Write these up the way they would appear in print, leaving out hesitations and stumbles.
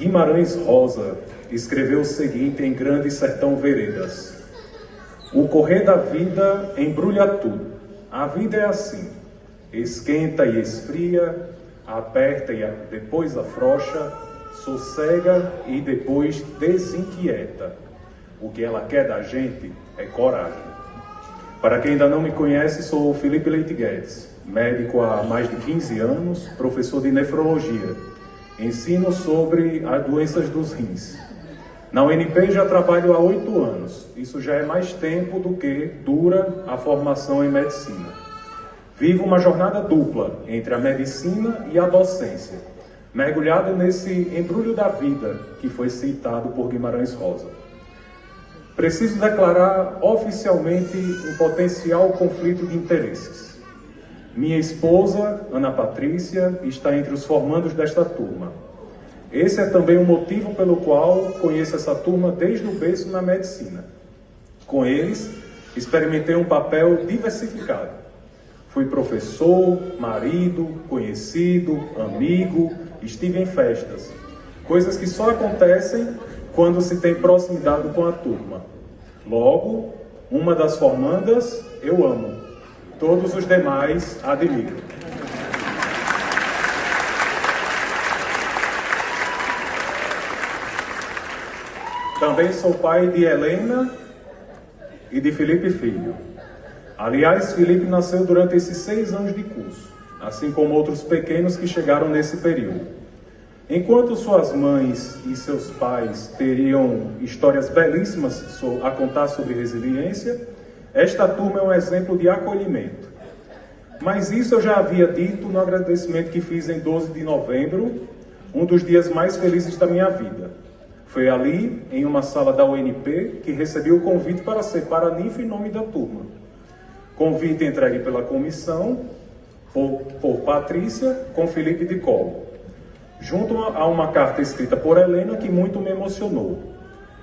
Guimarães Rosa escreveu o seguinte em Grande Sertão Veredas: o correr da vida embrulha tudo. A vida é assim, esquenta e esfria, aperta e depois afrouxa, sossega e depois desinquieta. O que ela quer da gente é coragem. Para quem ainda não me conhece, sou Felipe Leite Guedes, médico há mais de 15 anos, professor de nefrologia. Ensino sobre as doenças dos rins. Na UNP já trabalho há 8 anos. Isso já é mais tempo do que dura a formação em medicina. Vivo uma jornada dupla entre a medicina e a docência, mergulhado nesse embrulho da vida que foi citado por Guimarães Rosa. Preciso declarar oficialmente um potencial conflito de interesses. Minha esposa, Ana Patrícia, está entre os formandos desta turma. Esse é também o motivo pelo qual conheço essa turma desde o berço na medicina. Com eles, experimentei um papel diversificado. Fui professor, marido, conhecido, amigo, estive em festas. Coisas que só acontecem quando se tem proximidade com a turma. Logo, uma das formandas eu amo. Todos os demais admiro. Também sou pai de Helena e de Felipe Filho. Aliás, Felipe nasceu durante esses 6 anos de curso, assim como outros pequenos que chegaram nesse período. Enquanto suas mães e seus pais teriam histórias belíssimas a contar sobre resiliência, esta turma é um exemplo de acolhimento. Mas isso eu já havia dito no agradecimento que fiz em 12 de novembro, um dos dias mais felizes da minha vida. Foi ali, em uma sala da UNP, que recebi o convite para ser paraninfo em nome da turma. Convite entregue pela comissão, por Patrícia, com Felipe de colo, junto a uma carta escrita por Helena que muito me emocionou.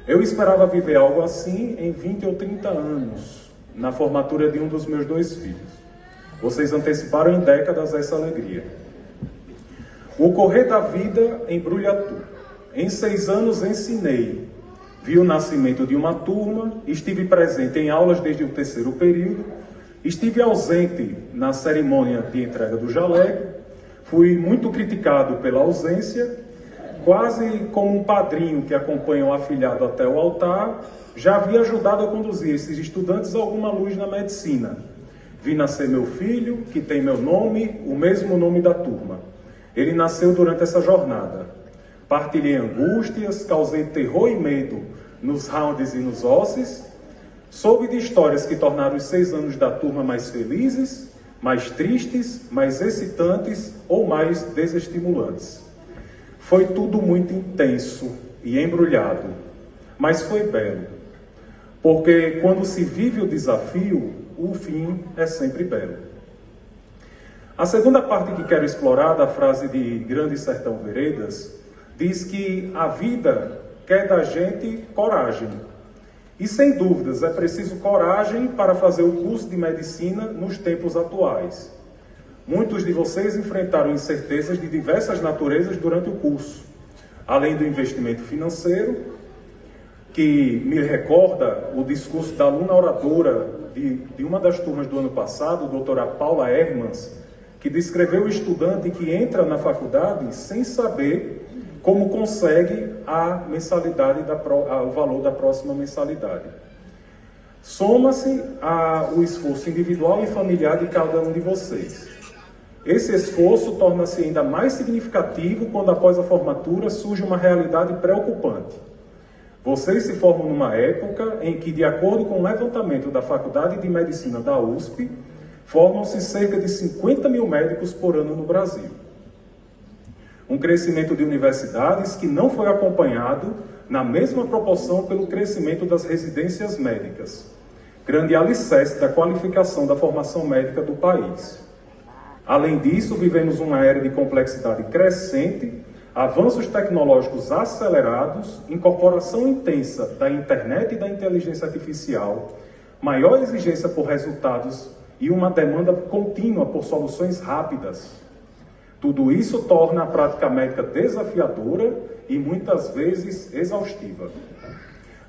Eu esperava viver algo assim em 20 ou 30 anos, na formatura de um dos meus 2 filhos. Vocês anteciparam em décadas essa alegria. O correr da vida embrulha tudo. Em 6 anos ensinei, vi o nascimento de uma turma, estive presente em aulas desde o 3º período, estive ausente na cerimônia de entrega do jaleco, fui muito criticado pela ausência, quase como um padrinho que acompanha o afilhado até o altar, já havia ajudado a conduzir esses estudantes a alguma luz na medicina. Vi nascer meu filho, que tem meu nome, o mesmo nome da turma. Ele nasceu durante essa jornada. Partilhei angústias, causei terror e medo nos rounds e nos ossos. Soube de histórias que tornaram os 6 anos da turma mais felizes, mais tristes, mais excitantes ou mais desestimulantes. Foi tudo muito intenso e embrulhado, mas foi belo. Porque quando se vive o desafio, o fim é sempre belo. A segunda parte que quero explorar da frase de Grande Sertão Veredas diz que a vida quer da gente coragem. E sem dúvidas é preciso coragem para fazer o curso de medicina nos tempos atuais. Muitos de vocês enfrentaram incertezas de diversas naturezas durante o curso, além do investimento financeiro, que me recorda o discurso da aluna oradora de uma das turmas do ano passado, a doutora Paula Hermans, que descreveu o estudante que entra na faculdade sem saber como consegue a mensalidade, o valor da próxima mensalidade. Soma-se o esforço individual e familiar de cada um de vocês. Esse esforço torna-se ainda mais significativo quando após a formatura surge uma realidade preocupante. Vocês se formam numa época em que, de acordo com o levantamento da Faculdade de Medicina da USP, formam-se cerca de 50 mil médicos por ano no Brasil. Um crescimento de universidades que não foi acompanhado na mesma proporção pelo crescimento das residências médicas, grande alicerce da qualificação da formação médica do país. Além disso, vivemos uma era de complexidade crescente, avanços tecnológicos acelerados, incorporação intensa da internet e da inteligência artificial, maior exigência por resultados e uma demanda contínua por soluções rápidas. Tudo isso torna a prática médica desafiadora e muitas vezes exaustiva.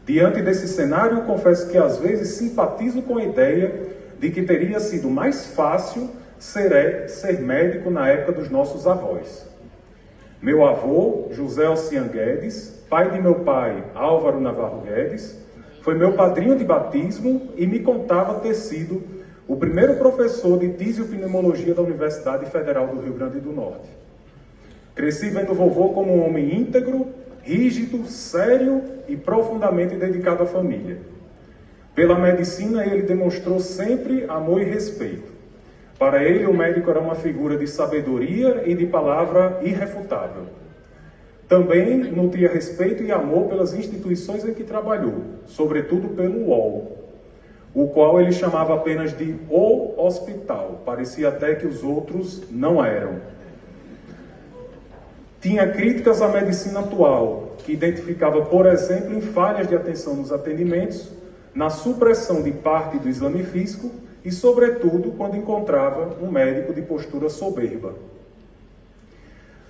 Diante desse cenário, confesso que às vezes simpatizo com a ideia de que teria sido mais fácil ser médico na época dos nossos avós. Meu avô, José Ossian Guedes, pai de meu pai, Álvaro Navarro Guedes, foi meu padrinho de batismo e me contava ter sido o primeiro professor de fisiopneumologia da Universidade Federal do Rio Grande do Norte. Cresci vendo vovô como um homem íntegro, rígido, sério e profundamente dedicado à família. Pela medicina, ele demonstrou sempre amor e respeito. Para ele, o médico era uma figura de sabedoria e de palavra irrefutável. Também nutria respeito e amor pelas instituições em que trabalhou, sobretudo pelo UOL, o qual ele chamava apenas de O Hospital. Parecia até que os outros não eram. Tinha críticas à medicina atual, que identificava, por exemplo, em falhas de atenção nos atendimentos, na supressão de parte do exame físico e, sobretudo, quando encontrava um médico de postura soberba.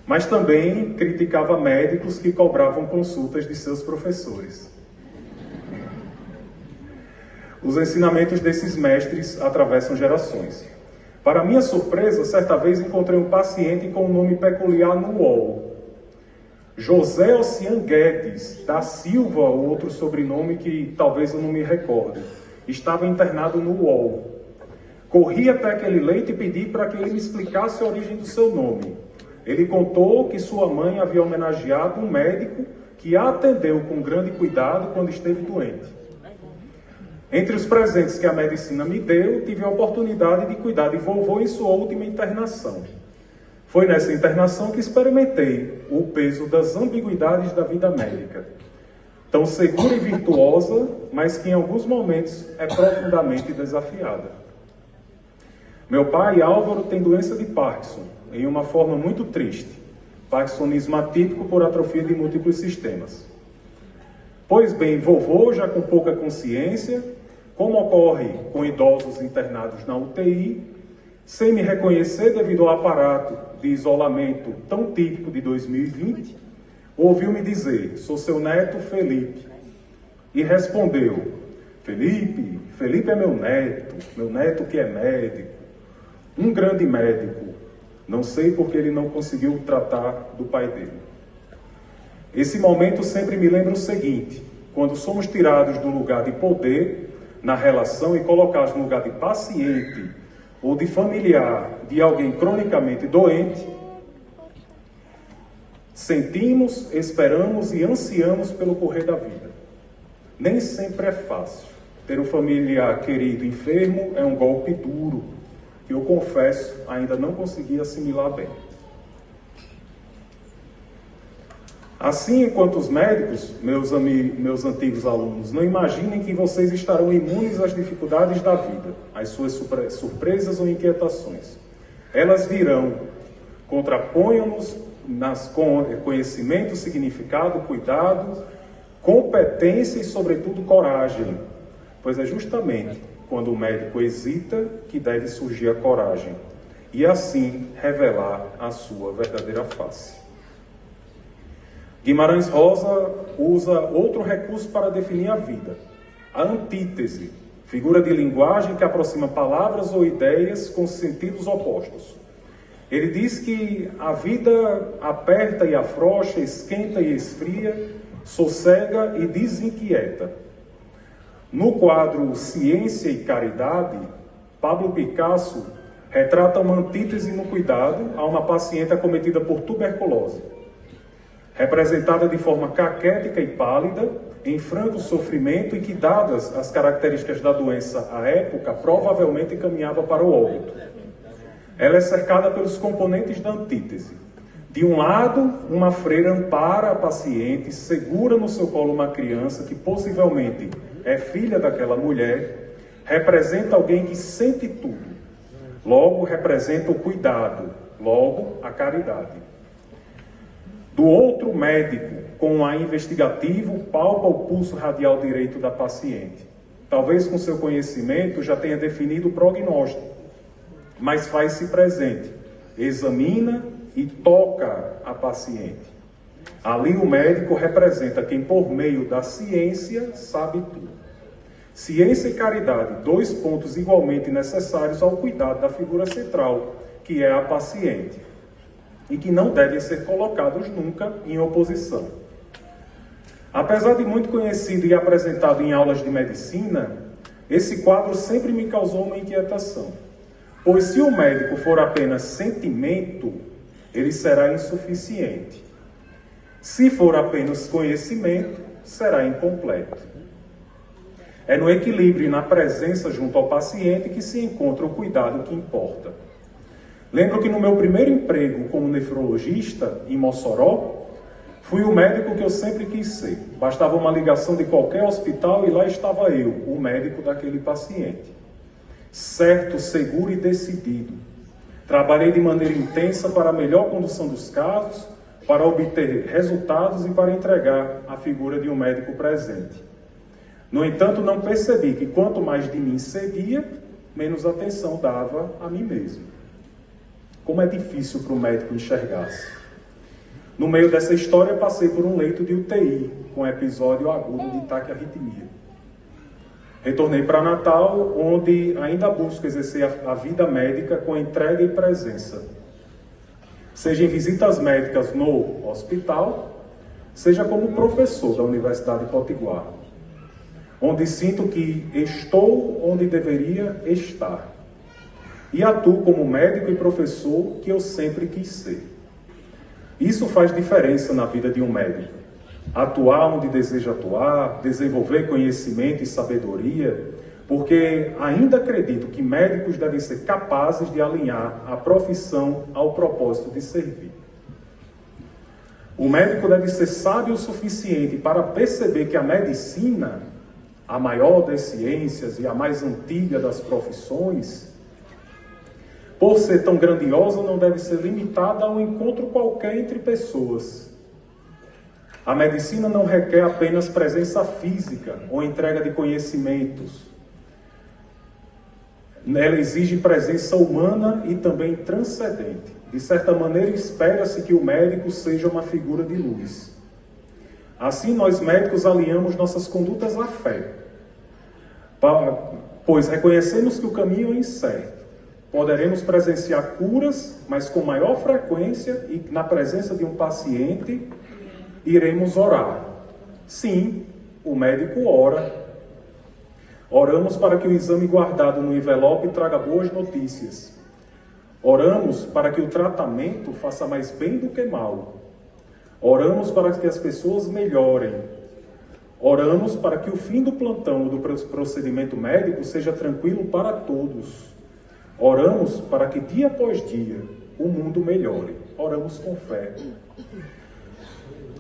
Mas também criticava médicos que cobravam consultas de seus professores. Os ensinamentos desses mestres atravessam gerações. Para minha surpresa, certa vez encontrei um paciente com um nome peculiar no UOL. José Ossian Guedes da Silva, ou outro sobrenome que talvez eu não me recorde, estava internado no UOL. Corri até aquele leito e pedi para que ele me explicasse a origem do seu nome. Ele contou que sua mãe havia homenageado um médico que a atendeu com grande cuidado quando esteve doente. Entre os presentes que a medicina me deu, tive a oportunidade de cuidar de vovô em sua última internação. Foi nessa internação que experimentei o peso das ambiguidades da vida médica. Tão segura e virtuosa, mas que em alguns momentos é profundamente desafiada. Meu pai, Álvaro, tem doença de Parkinson, em uma forma muito triste. Parkinsonismo atípico por atrofia de múltiplos sistemas. Pois bem, vovô, já com pouca consciência, como ocorre com idosos internados na UTI, sem me reconhecer devido ao aparato de isolamento tão típico de 2020, ouviu-me dizer: sou seu neto Felipe. E respondeu: Felipe é meu neto que é médico, um grande médico. Não sei porque ele não conseguiu tratar do pai dele. Esse momento sempre me lembra o seguinte: quando somos tirados do lugar de poder na relação e colocados no lugar de paciente ou de familiar de alguém cronicamente doente, sentimos, esperamos e ansiamos pelo correr da vida. Nem sempre é fácil. Ter um familiar querido enfermo é um golpe duro, que eu confesso ainda não consegui assimilar bem. Assim, enquanto os médicos, meus antigos alunos, não imaginem que vocês estarão imunes às dificuldades da vida, às suas surpresas ou inquietações. Elas virão, contraponham-nos com conhecimento, significado, cuidado, competência e, sobretudo, coragem, pois é justamente quando o médico hesita que deve surgir a coragem e, assim, revelar a sua verdadeira face. Guimarães Rosa usa outro recurso para definir a vida, a antítese, figura de linguagem que aproxima palavras ou ideias com sentidos opostos. Ele diz que a vida aperta e afrouxa, esquenta e esfria, sossega e desinquieta. No quadro Ciência e Caridade, Pablo Picasso retrata uma antítese no cuidado a uma paciente acometida por tuberculose. Representada de forma caquética e pálida, em franco sofrimento e que, dadas as características da doença à época, provavelmente caminhava para o óbito. Ela é cercada pelos componentes da antítese. De um lado, uma freira ampara a paciente, segura no seu colo uma criança que possivelmente é filha daquela mulher, representa alguém que sente tudo. Logo, representa o cuidado, logo, a caridade. Do outro, médico, com um ar investigativo, palpa o pulso radial direito da paciente. Talvez com seu conhecimento já tenha definido o prognóstico, mas faz-se presente, examina e toca a paciente. Ali o médico representa quem, por meio da ciência, sabe tudo. Ciência e caridade, dois pontos igualmente necessários ao cuidado da figura central, que é a paciente, e que não devem ser colocados nunca em oposição. Apesar de muito conhecido e apresentado em aulas de medicina, esse quadro sempre me causou uma inquietação, pois se o médico for apenas sentimento, ele será insuficiente. Se for apenas conhecimento, será incompleto. É no equilíbrio e na presença junto ao paciente que se encontra o cuidado que importa. Lembro que no meu primeiro emprego como nefrologista, em Mossoró, fui o médico que eu sempre quis ser. Bastava uma ligação de qualquer hospital e lá estava eu, o médico daquele paciente. Certo, seguro e decidido. Trabalhei de maneira intensa para a melhor condução dos casos, para obter resultados e para entregar a figura de um médico presente. No entanto, não percebi que quanto mais de mim cedia, menos atenção dava a mim mesmo. Como é difícil para o médico enxergar-se. No meio dessa história, passei por um leito de UTI, com episódio agudo de taquiarritmia. Retornei para Natal, onde ainda busco exercer a vida médica com entrega e presença. Seja em visitas médicas no hospital, seja como professor da Universidade de Potiguar, onde sinto que estou onde deveria estar. E atuo como médico e professor que eu sempre quis ser. Isso faz diferença na vida de um médico. Atuar onde deseja atuar, desenvolver conhecimento e sabedoria, porque ainda acredito que médicos devem ser capazes de alinhar a profissão ao propósito de servir. O médico deve ser sábio o suficiente para perceber que a medicina, a maior das ciências e a mais antiga das profissões, por ser tão grandiosa, não deve ser limitada a um encontro qualquer entre pessoas. A medicina não requer apenas presença física ou entrega de conhecimentos. Ela exige presença humana e também transcendente. De certa maneira, espera-se que o médico seja uma figura de luz. Assim, nós médicos alinhamos nossas condutas à fé, pois reconhecemos que o caminho é incerto. Poderemos presenciar curas, mas com maior frequência e na presença de um paciente, iremos orar. Sim, o médico ora. Oramos para que o exame guardado no envelope traga boas notícias. Oramos para que o tratamento faça mais bem do que mal. Oramos para que as pessoas melhorem. Oramos para que o fim do plantão ou do procedimento médico seja tranquilo para todos. Oramos para que dia após dia o mundo melhore. Oramos com fé.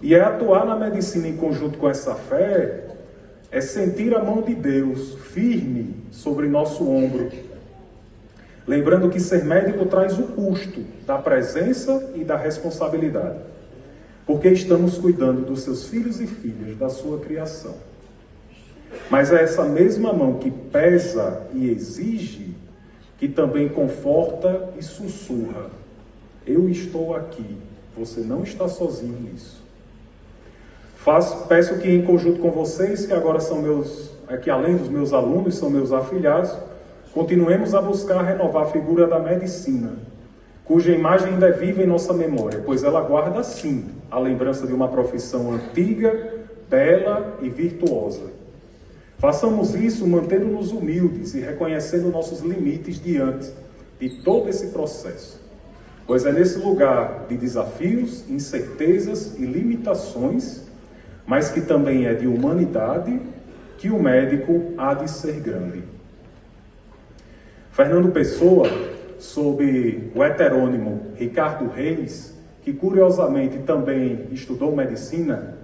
E é atuar na medicina em conjunto com essa fé, é sentir a mão de Deus firme sobre nosso ombro. Lembrando que ser médico traz o custo da presença e da responsabilidade. Porque estamos cuidando dos seus filhos e filhas, da sua criação. Mas é essa mesma mão que pesa e exige, que também conforta e sussurra. Eu estou aqui, você não está sozinho nisso. Peço que em conjunto com vocês, que agora são que além dos meus alunos, são meus afilhados, continuemos a buscar renovar a figura da medicina, cuja imagem ainda é viva em nossa memória, pois ela guarda sim a lembrança de uma profissão antiga, bela e virtuosa. Façamos isso mantendo-nos humildes e reconhecendo nossos limites diante de todo esse processo, pois é nesse lugar de desafios, incertezas e limitações, mas que também é de humanidade, que o médico há de ser grande. Fernando Pessoa, sob o heterônimo Ricardo Reis, que curiosamente também estudou medicina,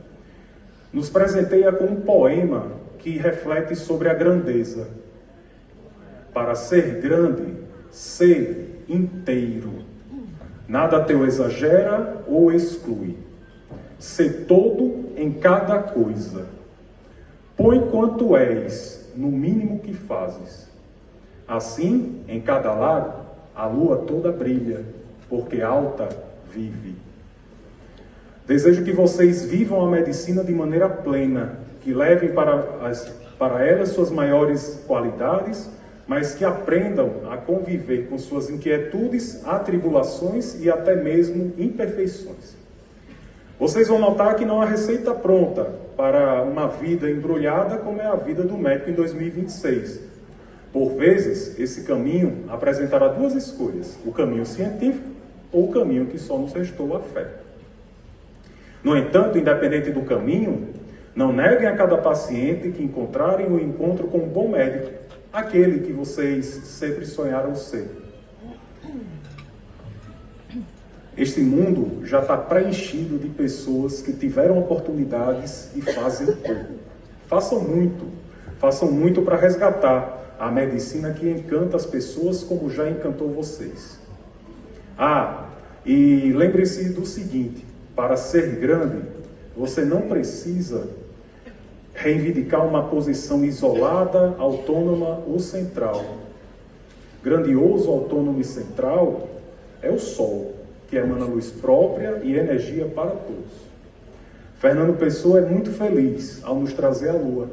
nos presenteia com um poema que reflete sobre a grandeza. Para ser grande, ser inteiro. Nada teu exagera ou exclui. Ser todo em cada coisa. Põe quanto és no mínimo que fazes. Assim, em cada lado, a lua toda brilha, porque alta vive. Desejo que vocês vivam a medicina de maneira plena, que levem para ela suas maiores qualidades, mas que aprendam a conviver com suas inquietudes, atribulações e até mesmo imperfeições. Vocês vão notar que não há receita pronta para uma vida embrulhada como é a vida do médico em 2026. Por vezes, esse caminho apresentará duas escolhas, o caminho científico ou o caminho que só nos restou a fé. No entanto, independente do caminho, não neguem a cada paciente que encontrarem o encontro com um bom médico, aquele que vocês sempre sonharam ser. Este mundo já está preenchido de pessoas que tiveram oportunidades e fazem pouco. Façam muito para resgatar a medicina que encanta as pessoas como já encantou vocês. E lembre-se do seguinte, para ser grande, você não precisa reivindicar uma posição isolada, autônoma ou central. Grandioso, autônomo e central é o Sol, que emana luz própria e energia para todos. Fernando Pessoa é muito feliz ao nos trazer a Lua.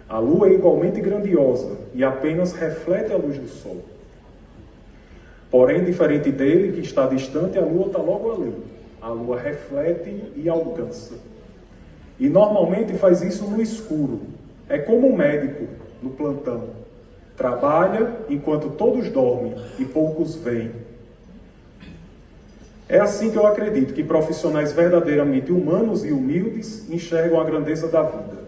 A Lua é igualmente grandiosa e apenas reflete a luz do Sol. Porém, diferente dele, que está distante, a Lua está logo ali. A Lua reflete e alcança. E normalmente faz isso no escuro. É como um médico no plantão. Trabalha enquanto todos dormem e poucos veem. É assim que eu acredito que profissionais verdadeiramente humanos e humildes enxergam a grandeza da vida.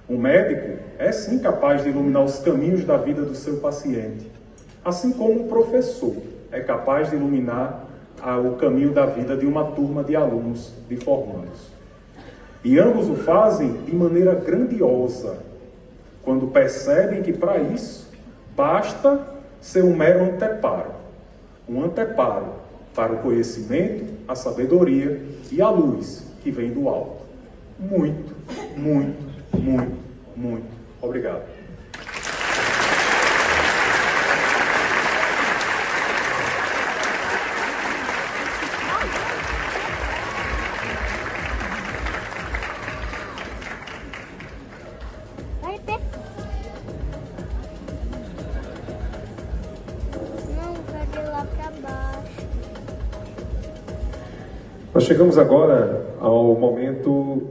Um médico é sim capaz de iluminar os caminhos da vida do seu paciente, assim como um professor é capaz de iluminar o caminho da vida de uma turma de alunos, de formandos. E ambos o fazem de maneira grandiosa, quando percebem que para isso basta ser um mero anteparo, um anteparo para o conhecimento, a sabedoria e a luz que vem do alto. Muito, muito, muito, muito obrigado. Nós chegamos agora ao momento